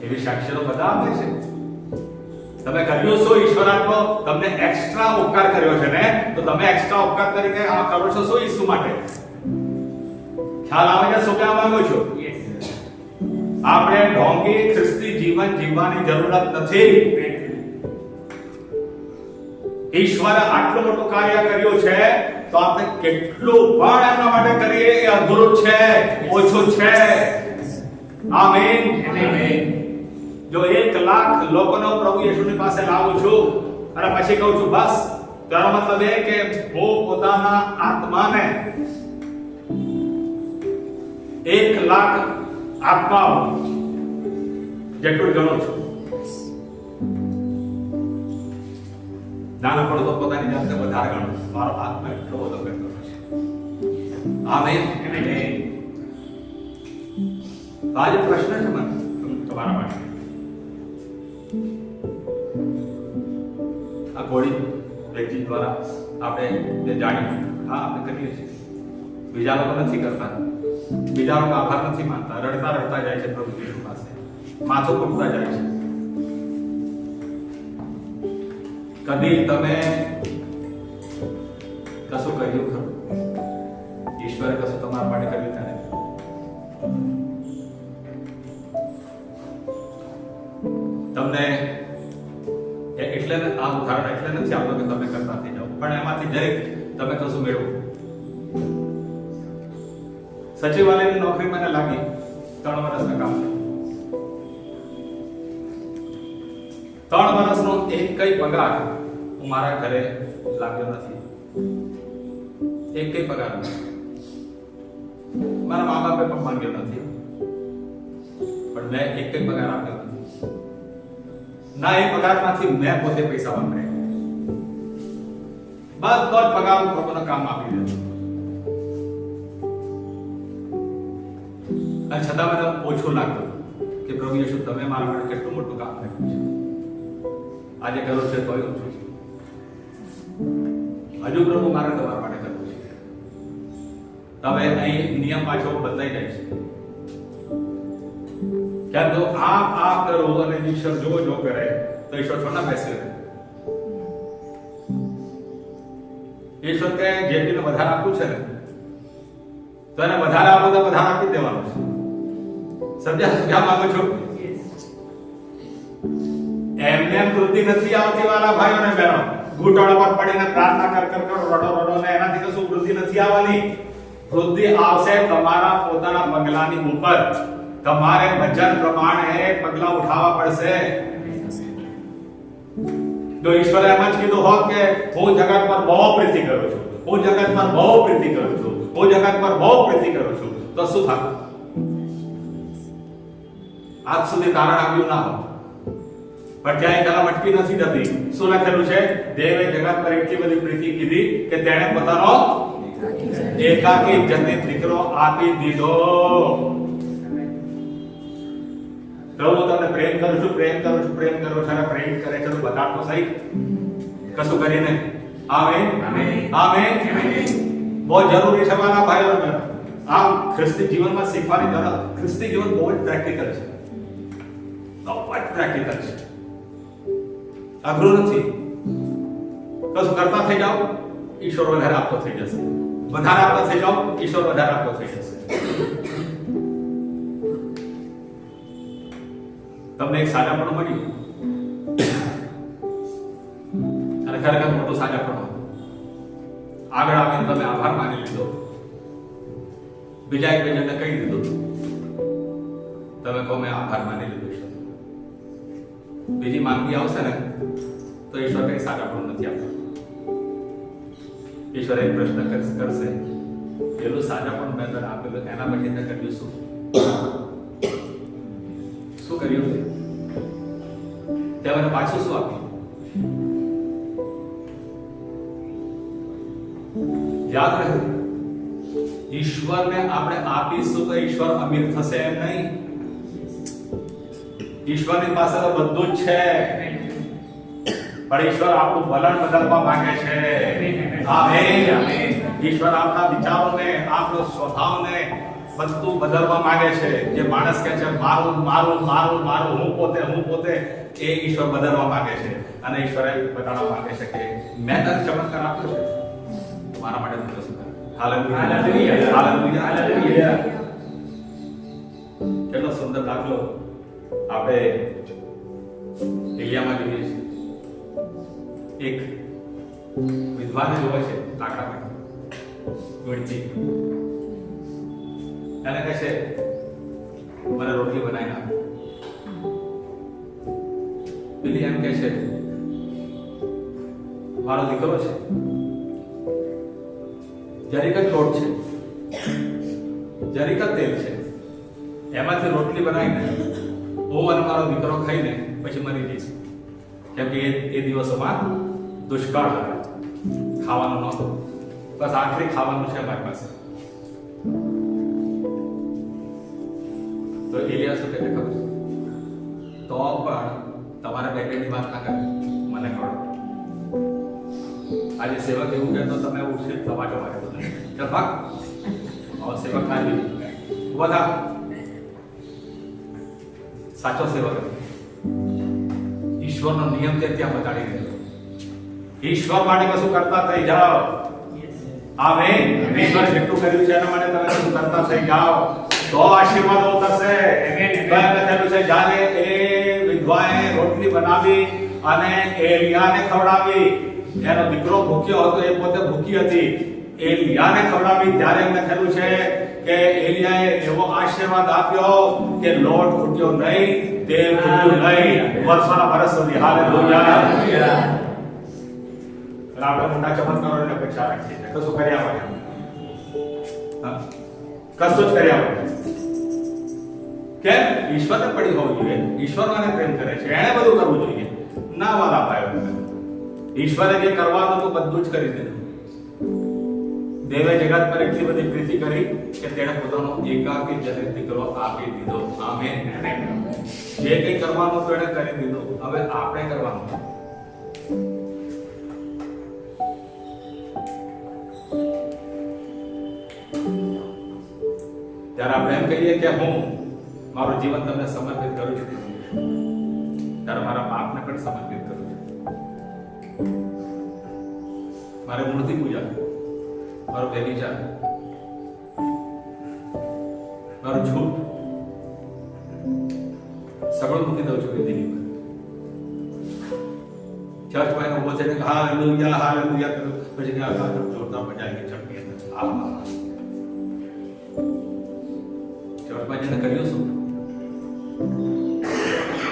એવી સાક્ષીઓ બધા આપે છે. તમે કર્યું શું? ઈશ્વરાત્મો તમને એક્સ્ટ્રા ઉપકાર કર્યો છે ને, તો તમે એક્સ્ટ્રા ઉપકાર તરીકે આ કરો છો શું? ઈસુ માટે. ખ્યાલ આવે છે શું કહેવા માંગુ છું? આપણે ઢોંગી ખ્રિસ્તી જીવન જીવવાની જરૂરત નથી. ઈશ્વરે આટલું મોટું કાર્ય કર્યું છે તો આપણે કેટલું પણ એમના માટે કરીએ એ અઘરું છે, ઓછું છે. આમેન. જો 1 લાખ લોકોનો પ્રભુ યેશુની પાસે લાવું છું અને પછી કહું છું બસ, તેનો મતલબ એ કે હું પોતાના આત્માને 1 લાખ આત્માઓ જેટલું ગણું છું. નાનકડો તો પોતાની જાતને વધારે ગણું. મારો આત્મા એટલો બધો કરતો છે. આમેન. આજે પ્રશ્ન છે મને તમારા માટે. આ ઘોડી વ્યક્તિ દ્વારા આપણે જાણ્યું, હા આપણે કરીએ છીએ. બીજા લોકો નથી કરતા, બીજા લોકો આભાર નથી માનતા, રડતા રડતા જાય છે પ્રભુ યેશુ પાસે, માથું કૂટતા જાય છે. કદી તમે કશું કર્યું ખરું? ઈશ્વરે કશું તમારા માટે કર્યું ત્યારે? તમને એટલે આ ઉદાહરણ એટલે નથી આવતો કે તમે કરતા થઈ જાઓ, પણ એમાંથી દરેક તમે કશું મેળવો. સચિવાલયની નોકરી મને લાગી 3 વર્ષના કામ. 3 વર્ષનો એક કઈ પગાર હું મારા ઘરે લાગ્યો નથી. એક કઈ પગાર મારા મા બાપે પણ માંગ્યો નથી, પણ મેં એક કઈ પગાર આપ્યો નથી. ના એ પગારમાંથી મેં પોતે પૈસા વાપર્યા. બધો જ પગાર હું લોકોના કામ આપી દીધો. અને છતાં મને ઓછું લાગતું કે પ્રભુ યેશુ તમે મારા માટે કેટલું મોટું કામ કર્યું છે, આજે કર્યું છે તોય ઓછું છે, હજુ પ્રભુ મારે તમારા માટે કરવું છે. હવે અહીં નિયમ પાછો બદલાઈ જાય છે. ક્યાં તો આ કરો અને ઈશ્વર જો કરે તો ઈશ્વર થોડા બેસે. ઈશ્વર કે જેટલીને વધારે આપવું છે ને તો એને વધારે આપો તો વધારે આપી દેવાનું છે. સમજ્યા માંગો છો? એમને વૃદ્ધિ નથી આવતી વાલા ભાઈઓ અને બહેનો. ઘૂંટણ પર પડીને પ્રાર્થના કર રડો ને એનાથી કશું વૃદ્ધિ નથી આવવાની. વૃદ્ધિ આવશે તમારા પોતાના પગલાની ઉપર. તમારે વચન પ્રમાણે પગલા ઉઠાવવા પડશે. જો ઈશ્વરે એમ જ કીધું હોત કે હું જગત પર બહુ પ્રીતિ કરું છું, હું જગત પર બહુ પ્રીતિ કરું છું, હું જગત પર બહુ પ્રીતિ કરું છું, તો શું થાત? આજ સુધી તારણ આવ્યું ના હોત. પણ ક્યાંય કલમ અટકી નથી જતી. શું લખેલું છે? દેવે જગત પર એટલી બધી પ્રીતિ કીધી કે તેણે પોતાનો એકાકી જનિત દીકરો આપી દીધો. પ્રભુ તમને પ્રેમ કરું છું અને પ્રેમ કરે છે તો બતાડતો સહી. કશું કરીને આમેન આમેન. બહુ જરૂરી છે મારા ભાઈઓ અને બહેનો. આ ખ્રિસ્તી જીવનમાં શીખવાની જરૂર. ખ્રિસ્તી જીવન બહુ જ પ્રેક્ટિકલ છે, બહુ જ પ્રેક્ટિકલ છે, અઘરું નથી. કશું કરતા થઈ જાઓ, ઈશ્વર વધારે આપતો થઈ જશે. વધારે આપતા થઈ જાઓ, ઈશ્વર વધારે આપતો થઈ જશે. તમને એક સાજાપણું મળ્યું અને ખરેખર મોટું સાજાપણું. આગળ આવીને તમે આભાર માની લીધો, બીજા એક બીજાને કહી દીધું, તમે કહો મેં આભાર માની લીધો. બીજી માંગણી આવશે ને તો ઈશ્વર કઈ સાજાપણું નથી આપતું. ઈશ્વર એક પ્રશ્ન કરશે, પેલું સાજાપણું મેં તને આપેલું એના પછી તે કર્યું શું કર્યું? તે મને પાછું શું આપ્યું? યાદ રહે, ઈશ્વરને આપણે આપીશું તો ઈશ્વર અમીર થશે એમ નહીં. ઈશ્વરની પાસે તો બધું જ છે, પણ ઈશ્વર આપણું વલણ બદલવા માંગે છે. આમેન. ઈશ્વર આપણા વિચારોને, આપણો સ્વભાવને બધું બદલવા માંગે છે. જે માણસ કહે છે મારું મારું મારું મારું, હું પોતે, એ ઈશ્વર બદલવા માંગે છે. અને ઈશ્વરે બતાવવા માંગે છે કે મેં તને ચમત્કાર આપ્યો છે, મારા માટે તું કશું કર. Hallelujah hallelujah. કેટલો સુંદર દાખલો આપણે એલિયામાં જોઈએ છીએ. એક વિદ્વાને જોવે છે લાકડામાં ગળતી, એને કહે છે મને રોટલી બનાવીને આપ. પેલી એમ કહે છે મારો દીકરો છે, જરીક જ લોટ છે, જરીક જ તેલ છે, એમાંથી રોટલી બનાવીને હું અને મારો દીકરો ખાઈને પછી મરી જઈશ. કેમ કે એ દિવસોમાં દુષ્કાળ હતો, ખાવાનું નહોતું, બસ આખરી ખાવાનું છે મારી પાસે. તો એલિયા શું કહે ખબર છે? તો પણ તમારા બેટની વાત ના કરે, મને ખબર. આજે સેવક એવું કહેતો તમે ઉઠશે તમાચો મારે તો ચાલ ભાગ. હવે સેવક ના લીધું બધા સાચો સેવક ઈશ્વરનો નિયમ તે ત્યાં બતાડી દીધો. ઈશ્વર માટે કશું કરતા થઈ જાઓ. આમેન. ઈશ્વર જેટલું કર્યું છે એના માટે તમે કશું કરતા થઈ જાઓ તો આશીર્વાદો થશે. કહેલું છે જ્યારે એ વિધવાએ રોટલી બનાવી અને એલિયાને ખવડાવી, એનો દીકરો ભૂખ્યો હતો, એ પોતે ભૂખી હતી, એલિયાને ખવડાવી, ત્યારે એમને કહેલું છે કે એલિયાએ એવો આશીર્વાદ આપ્યો કે લોટ ફૂટ્યો નહીં, તેલ ફૂટ્યું નહીં, વર્ષોના વર્ષ સુધી. હાલેલુયા. આપણે મોટા ચમત્કારોની અપેક્ષા રાખીએ છીએ, કશું કર્યા વગર, કશું જ કર્યા વગર. કેમ? ઈશ્વરને પડી હોવું જોઈએ. ઈશ્વર મને પ્રેમ કરે છે, એણે બધું કરવું જોઈએ. ના વાલા ભાઈઓ, ઈશ્વરે જે કરવાનું તો બધું જ કરી દીધું. દેવે જગત પર એટલી બધી પ્રીતિ કરી કે તેણે પોતાનો એકાકી જનિત દીકરો આપી દીધો. આમેન. જે કંઈ કરવાનું તો એણે કરી દીધું. હવે આપણે કરવાનું. ત્યારે આપણે એમ કહીએ કે હું મારું જીવન તમને સમર્પિત કરું છું, ત્યારે મારા બાપને પણ સમર્પિત કરું છું. મારે મૂર્તિ પૂજા, મારો વ્યભિચાર, મારું છૂટ સગળું મૂકી દઉં છું વિધિની પર. ચર્ચમાં ઉભો થઈને હાલેલુયા હાલેલુયા કરું, પછી કે આ જોરદાર મજા આવી ચટણી અંદર ચર્ચમાં જેને કર્યું શું?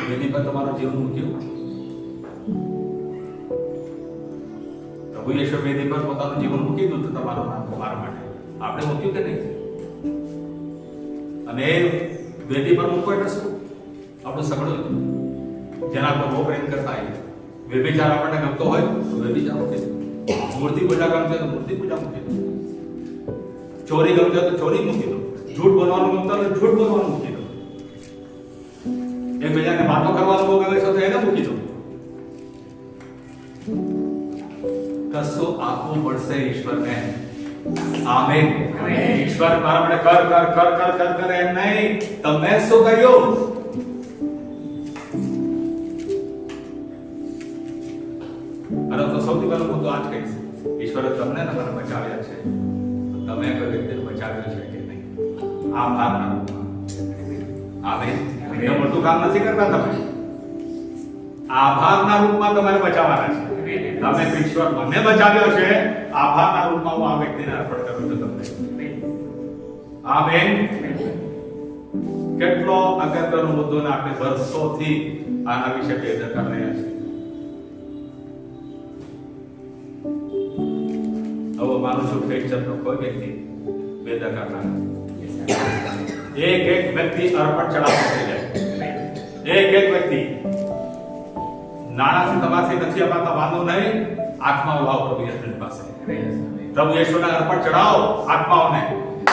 વિધિ પર તમારું જીવન મૂક્યું. પ્રભુ યેશુ વિધિ પર પોતાનું જીવન મૂકી દીધું તમારા માટે. આપણે મૂક્યું કે નહીં? અને વેદી પર મૂકવું એટલે શું? આપણું સગડું જેના પર બહુ પ્રેમ કરતા હોય. વ્યભિચાર આપણને ગમતો હોય તો વ્યભિચાર મૂકી દો. મૂર્તિ પૂજા ગમતી હોય તો મૂર્તિ પૂજા મૂકી દો. ચોરી ગમતી હોય તો ચોરી મૂકી દો. झूठ बोलવાનું ગમતા હોય તો झूठ બોલવાનું મૂકી દો. એકબીજાને વાતો કરવાનું બહુ ગમે છે તો એને મૂકી દો. કશું આપવું પડશે ઈશ્વરને. આમેન. ઈશ્વર મારા માટે કર કર કર કર કર કર એમ નહીં, તમે શું કર્યું? અને તો સૌથી પહેલો મુદ્દો આ જ કહીશ, ઈશ્વરે તમને મને બચાવ્યા છે, તમે કોઈ વ્યક્તિને બચાવ્યો છે કે નહીં? આભારના રૂપમાં. આમેન. એ મોટું કામ નથી કરતા તમે, આભારના રૂપમાં તમારે બચાવવાના છે. તમે ઈશ્વર મને બચાવ્યો છે, આભારના રૂપમાં હું આ વ્યક્તિને અર્પણ કરું છું તમને. આમેન. કેટલો અગત્યનો મુદ્દો ને આપણે વર્ષોથી આના વિશે બેદરકાર રહ્યા છીએ. હવે માનું છું ફેક્ચરનો કોઈ વ્યક્તિ બેદરકાર ના. એક એક વ્યક્તિ અર્પણ ચડાવતો થઈ જાય. એક એક વ્યક્તિ નાણાથી તમારથી નથી અપાતા વાંધો નહીં, આત્માઓ લાવો પ્રભુ યેશુની પાસે. પ્રભુ યેશુને અર્પણ ચડાવો આત્માઓને,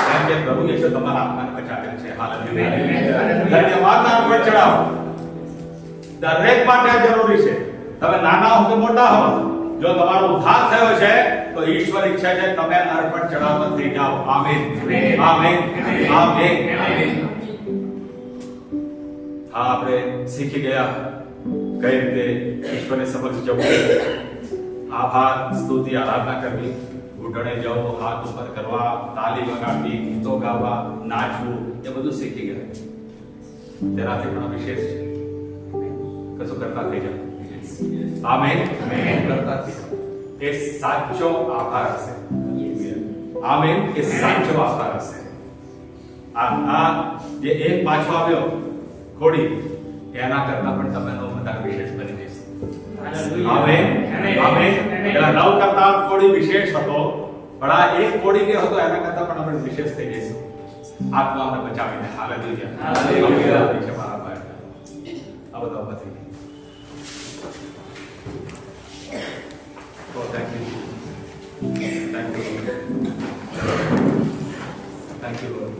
કેમ કે પ્રભુ યેશુ તમારા આત્માને બચાવેલ છે. હાલેલુયા. ધન્યવાદ. અર્પણ ચડાવો. દરેક માટે આ જરૂરી છે. તમે નાના હો કે મોટા હો, જો તમારો ઉદ્ધાર થયો છે તો ઈશ્વર ઈચ્છે છે તમે અર્પણ ચડાવતા થઈ જાઓ. આમેન. આમેન. આમેન. હા, આપણે શીખી ગયા કઈ રીતે ઈશ્વરની સમક્ષ જવું, આભાર, સ્તુતિ, આરાધના કરવી, ઘૂંટણે જવું, હાથ ઉપર કરવા, તાલી વગાડવી, ગીતો ગાવા, નાચવું, એ બધું શીખી ગયા. તેનાથી પણ વિશેષ છે કશું કરતા થઈ જાય. આમેન. કરતા થઈ જાય. એ સાચો આભાર હશે. આમેન. એ સાચો આભાર હશે. આ જે એક પાછો આવ્યો ખોડી, એના કરતા પણ તમે વધારે વિશેષ બની જશે. આમેન. આમેન. એના 9 કરતા ખોડી વિશેષ હતો, પણ આ એક ખોડી ગયો હતો એના કરતા પણ આપણે વિશેષ થઈ જઈશું. આત્માને બચાવીને. હાલેલુયા. હાલેલુયા. મારા ભાઈ આ બધા પછી Oh, thank you. Thank you, Lord. Thank you, Lord.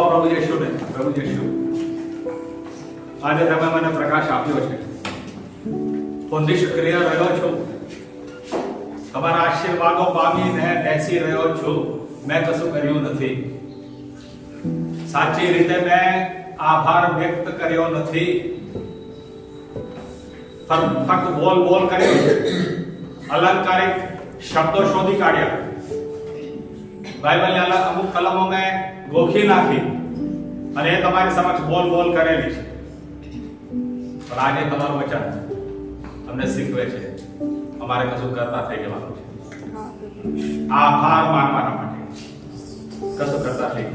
પ્રભુ યેશુને, પ્રભુ યેશુ, આજે તમે મને પ્રકાશ આપ્યો છે. હું નિષ્ક્રિય રહ્યો છું, તમારા આશીર્વાદો પામીને બેસી રહ્યો છું. મેં કશું કર્યું નથી. સાચી રીતે મેં આભાર વ્યક્ત કર્યો નથી. ફક્ત બોલ બોલ કર્યો છે. અલંકારિક શબ્દો શોધી કાઢ્યા. બાઇબલની અમુક કલમો મેં ગોખી નાખી અને એ તમારી સમક્ષ બોલ બોલ કરેલી છે. પણ આજે તમારું વચન અમને શીખવે છે અમારે કશું કરતા થઈ જવાનું છે. આભાર માનવાના માટે કશું કરતા થઈ.